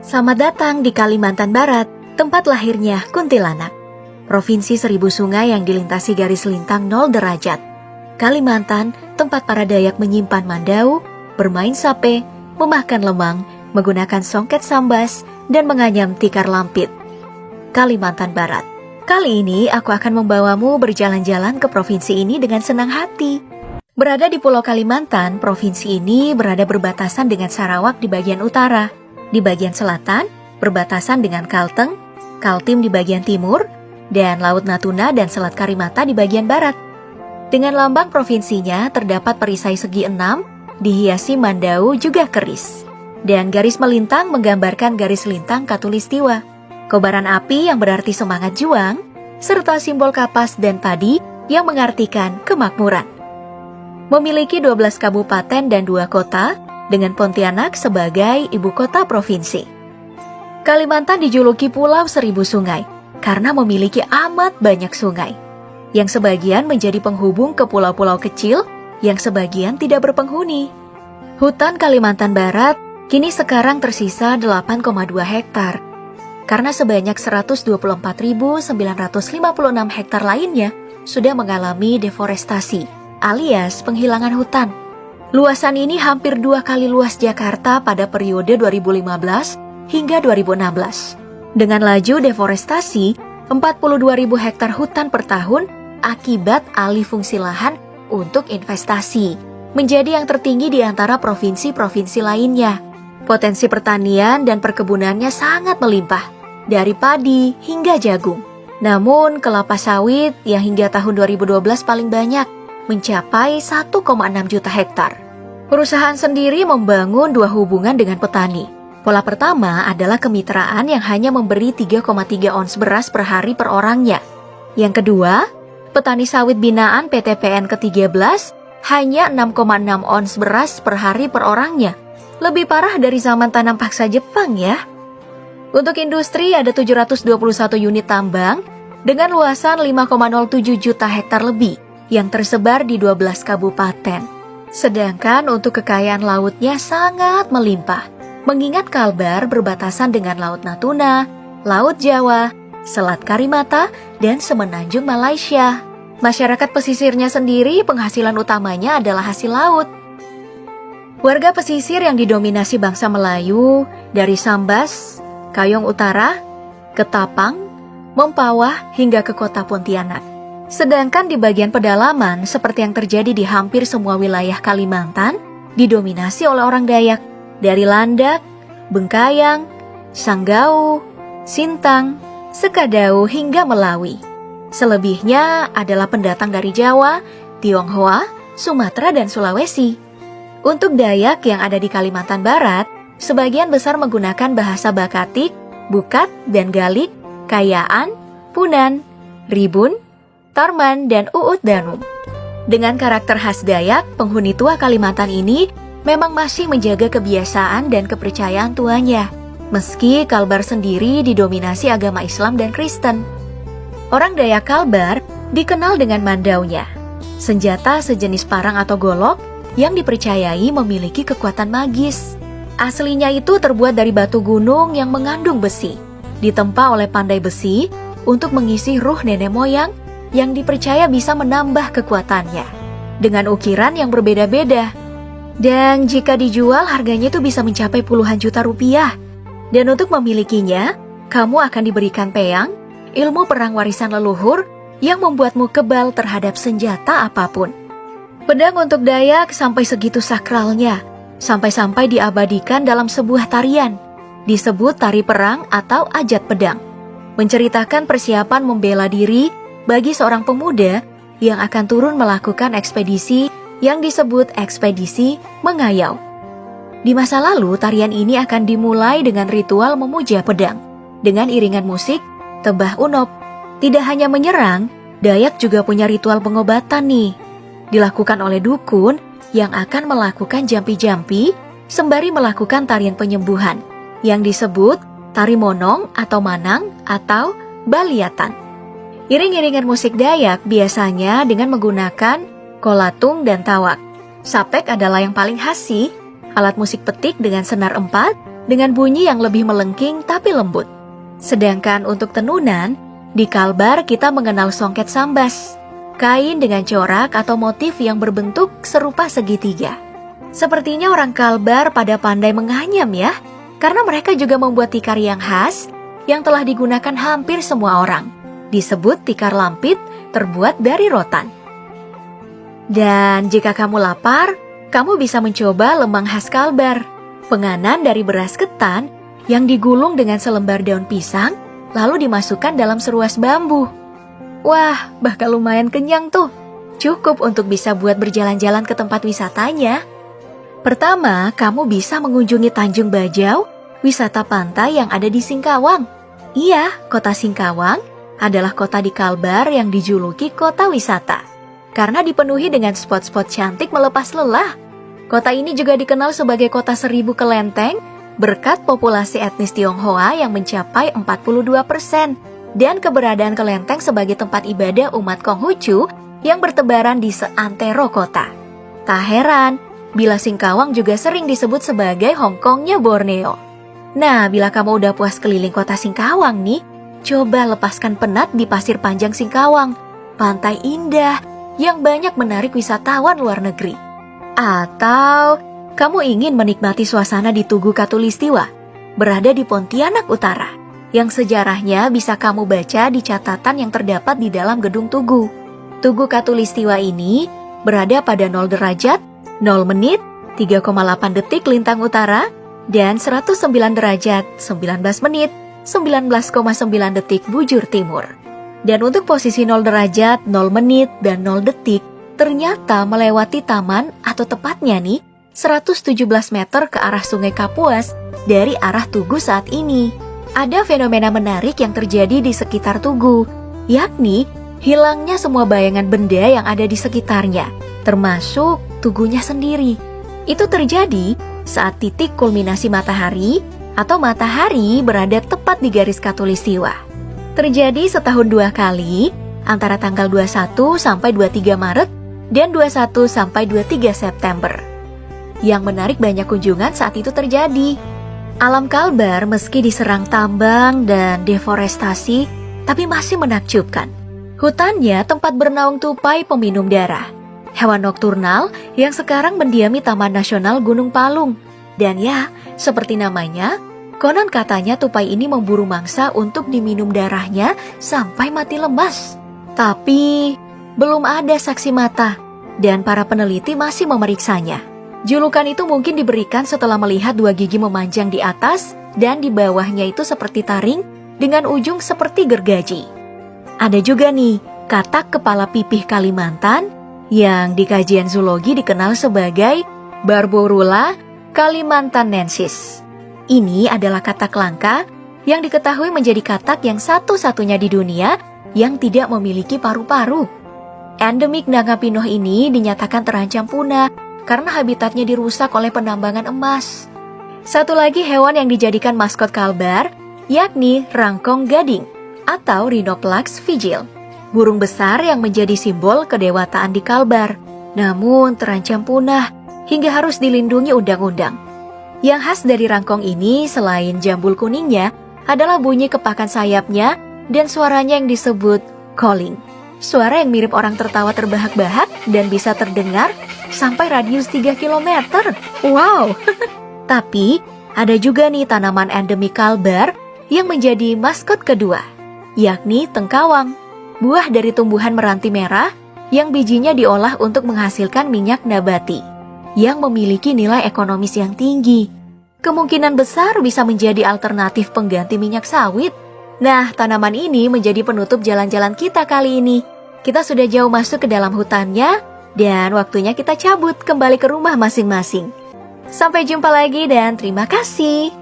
Selamat datang di Kalimantan Barat, tempat lahirnya kuntilanak. Provinsi seribu sungai yang dilintasi garis lintang 0 derajat. Kalimantan, tempat para Dayak menyimpan mandau, bermain sape, memakan lemang, menggunakan songket sambas, dan menganyam tikar lampit. Kalimantan Barat. Kali ini aku akan membawamu berjalan-jalan ke provinsi ini dengan senang hati. Berada di Pulau Kalimantan, provinsi ini berada berbatasan dengan Sarawak di bagian utara. Di bagian selatan, berbatasan dengan Kalteng, Kaltim di bagian timur, dan Laut Natuna dan Selat Karimata di bagian barat. Dengan lambang provinsinya terdapat perisai segi 6, dihiasi mandau juga keris. Dan garis melintang menggambarkan garis lintang Katulistiwa. Kobaran api yang berarti semangat juang, serta simbol kapas dan padi yang mengartikan kemakmuran. Memiliki 12 kabupaten dan 2 kota, dengan Pontianak sebagai ibu kota provinsi. Kalimantan dijuluki Pulau Seribu Sungai karena memiliki amat banyak sungai, yang sebagian menjadi penghubung ke pulau-pulau kecil yang sebagian tidak berpenghuni. Hutan Kalimantan Barat kini sekarang tersisa 8,2 hektar, karena sebanyak 124.956 hektar lainnya sudah mengalami deforestasi alias penghilangan hutan. Luasan ini hampir 2 kali luas Jakarta pada periode 2015 hingga 2016. Dengan laju deforestasi, 42.000 hektar hutan per tahun akibat alih fungsi lahan untuk investasi, menjadi yang tertinggi di antara provinsi-provinsi lainnya. Potensi pertanian dan perkebunannya sangat melimpah, dari padi hingga jagung. Namun, kelapa sawit yang hingga tahun 2012 paling banyak, mencapai 1,6 juta hektar. Perusahaan sendiri membangun 2 hubungan dengan petani. Pola pertama adalah kemitraan yang hanya memberi 3,3 ons beras per hari per orangnya. Yang kedua, petani sawit binaan PTPN ke-13 hanya 6,6 ons beras per hari per orangnya. Lebih parah dari zaman tanam paksa Jepang ya. Untuk industri ada 721 unit tambang dengan luasan 5,07 juta hektar lebih yang tersebar di 12 kabupaten. Sedangkan untuk kekayaan lautnya sangat melimpah, mengingat Kalbar berbatasan dengan Laut Natuna, Laut Jawa, Selat Karimata, dan Semenanjung Malaysia. Masyarakat pesisirnya sendiri penghasilan utamanya adalah hasil laut. Warga pesisir yang didominasi bangsa Melayu dari Sambas, Kayong Utara, Ketapang, Mempawah hingga ke kota Pontianak. Sedangkan di bagian pedalaman, seperti yang terjadi di hampir semua wilayah Kalimantan, didominasi oleh orang Dayak, dari Landak, Bengkayang, Sanggau, Sintang, Sekadau hingga Melawi. Selebihnya adalah pendatang dari Jawa, Tionghoa, Sumatera, dan Sulawesi. Untuk Dayak yang ada di Kalimantan Barat, sebagian besar menggunakan bahasa Bakatik, Bukat, dan Galik, Kayaan, Punan, Ribun, Tarman, dan Uut Danum. Dengan karakter khas Dayak, penghuni tua Kalimantan ini memang masih menjaga kebiasaan dan kepercayaan tuanya, meski Kalbar sendiri didominasi agama Islam dan Kristen. Orang Dayak Kalbar dikenal dengan mandaunya, senjata sejenis parang atau golok yang dipercayai memiliki kekuatan magis. Aslinya itu terbuat dari batu gunung yang mengandung besi, ditempa oleh pandai besi untuk mengisi ruh nenek moyang yang dipercaya bisa menambah kekuatannya, dengan ukiran yang berbeda-beda. Dan jika dijual harganya itu bisa mencapai puluhan juta rupiah. Dan untuk memilikinya, kamu akan diberikan peyang, ilmu perang warisan leluhur yang membuatmu kebal terhadap senjata apapun. Pedang untuk Dayak sampai segitu sakralnya, sampai-sampai diabadikan dalam sebuah tarian, disebut tari perang atau ajat pedang, menceritakan persiapan membela diri bagi seorang pemuda yang akan turun melakukan ekspedisi yang disebut ekspedisi mengayau. Di masa lalu, tarian ini akan dimulai dengan ritual memuja pedang, dengan iringan musik, tebah unop. Tidak hanya menyerang, Dayak juga punya ritual pengobatan nih. Dilakukan oleh dukun yang akan melakukan jampi-jampi sembari melakukan tarian penyembuhan, yang disebut tari monong atau manang atau baliatan. Iring-iringan musik Dayak biasanya dengan menggunakan kolatung dan tawak. Sapek adalah yang paling khas sih, alat musik petik dengan senar 4 dengan bunyi yang lebih melengking tapi lembut. Sedangkan untuk tenunan, di Kalbar kita mengenal songket sambas, kain dengan corak atau motif yang berbentuk serupa segitiga. Sepertinya orang Kalbar pada pandai menganyam ya, karena mereka juga membuat tikar yang khas yang telah digunakan hampir semua orang. Disebut tikar lampit terbuat dari rotan. Dan jika kamu lapar, kamu bisa mencoba lemang khas Kalbar, penganan dari beras ketan yang digulung dengan selembar daun pisang lalu dimasukkan dalam seruas bambu. Wah, bakal lumayan kenyang tuh. Cukup untuk bisa buat berjalan-jalan ke tempat wisatanya. Pertama, kamu bisa mengunjungi Tanjung Bajau, wisata pantai yang ada di Singkawang. Iya, kota Singkawang adalah kota di Kalbar yang dijuluki kota wisata karena dipenuhi dengan spot-spot cantik melepas lelah. Kota ini juga dikenal sebagai kota 1000 kelenteng berkat populasi etnis Tionghoa yang mencapai 42% dan keberadaan kelenteng sebagai tempat ibadah umat Konghucu yang bertebaran di seantero kota. Tak heran bila Singkawang juga sering disebut sebagai Hongkongnya Borneo. Nah, bila kamu udah puas keliling kota Singkawang nih, coba lepaskan penat di Pasir Panjang Singkawang, pantai indah yang banyak menarik wisatawan luar negeri. Atau kamu ingin menikmati suasana di Tugu Katulistiwa, berada di Pontianak Utara, yang sejarahnya bisa kamu baca di catatan yang terdapat di dalam gedung Tugu. Tugu Katulistiwa ini berada pada 0 derajat, 0 menit, 3,8 detik lintang utara, dan 109 derajat, 19 menit, 19,9 detik bujur timur. Dan untuk posisi 0 derajat, 0 menit, dan 0 detik ternyata melewati taman atau tepatnya nih 117 meter ke arah Sungai Kapuas dari arah Tugu saat ini. Ada fenomena menarik yang terjadi di sekitar Tugu, yakni hilangnya semua bayangan benda yang ada di sekitarnya, termasuk Tugunya sendiri. Itu terjadi saat titik kulminasi matahari atau matahari berada tepat di garis Katulistiwa. Terjadi setahun 2 kali, antara tanggal 21 sampai 23 Maret dan 21 sampai 23 September. Yang menarik banyak kunjungan saat itu terjadi. Alam Kalbar meski diserang tambang dan deforestasi, tapi masih menakjubkan. Hutannya tempat bernaung tupai peminum darah, hewan nokturnal yang sekarang mendiami Taman Nasional Gunung Palung. Dan ya, seperti namanya, konon katanya tupai ini memburu mangsa untuk diminum darahnya sampai mati lemas. Tapi belum ada saksi mata dan para peneliti masih memeriksanya. Julukan itu mungkin diberikan setelah melihat 2 gigi memanjang di atas dan di bawahnya itu seperti taring dengan ujung seperti gergaji. Ada juga nih katak kepala pipih Kalimantan yang di kajian zoologi dikenal sebagai Barborula kalimantanensis. Ini adalah katak langka yang diketahui menjadi katak yang satu-satunya di dunia yang tidak memiliki paru-paru. Endemik Nangapinoh ini dinyatakan terancam punah karena habitatnya dirusak oleh penambangan emas. Satu lagi hewan yang dijadikan maskot Kalbar yakni rangkong gading atau Rhinoplax vigil, burung besar yang menjadi simbol kedewataan di Kalbar, namun terancam punah hingga harus dilindungi undang-undang. Yang khas dari rangkong ini selain jambul kuningnya adalah bunyi kepakan sayapnya dan suaranya yang disebut calling. Suara yang mirip orang tertawa terbahak-bahak dan bisa terdengar sampai radius 3 km. Wow! Tapi ada juga nih tanaman endemik Kalbar yang menjadi maskot kedua, yakni tengkawang, buah dari tumbuhan meranti merah yang bijinya diolah untuk menghasilkan minyak nabati yang memiliki nilai ekonomis yang tinggi. Kemungkinan besar bisa menjadi alternatif pengganti minyak sawit. Nah, tanaman ini menjadi penutup jalan-jalan kita kali ini. Kita sudah jauh masuk ke dalam hutannya, dan waktunya kita cabut kembali ke rumah masing-masing. Sampai jumpa lagi dan terima kasih.